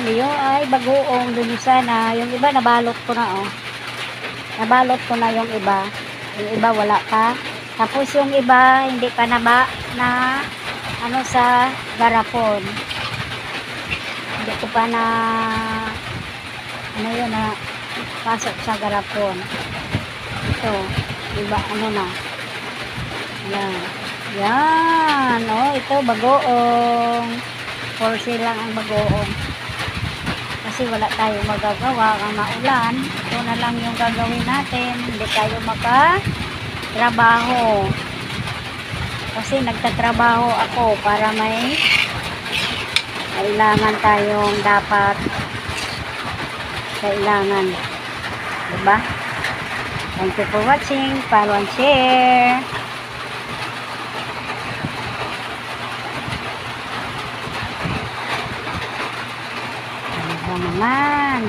Yung ay bagoong dun sana. Yung iba nabalot ko na oh. Nabalot ko na yung iba. Yung iba wala pa. Tapos yung iba hindi pa na ano sa garapon. Hindi ko pa na ano yun na pasok sa garapon. Ito, iba ano na. Yan. Yan, oh, ito bagoong. 4 lang ang bagoong. Kasi wala tayong magagawa kung maulan. Ito na lang yung gagawin natin. Hindi tayo makatrabaho. Kasi nagtatrabaho ako para may kailangan tayong dapat kailangan. Diba? Thank you for watching. Follow and share. Ano naman?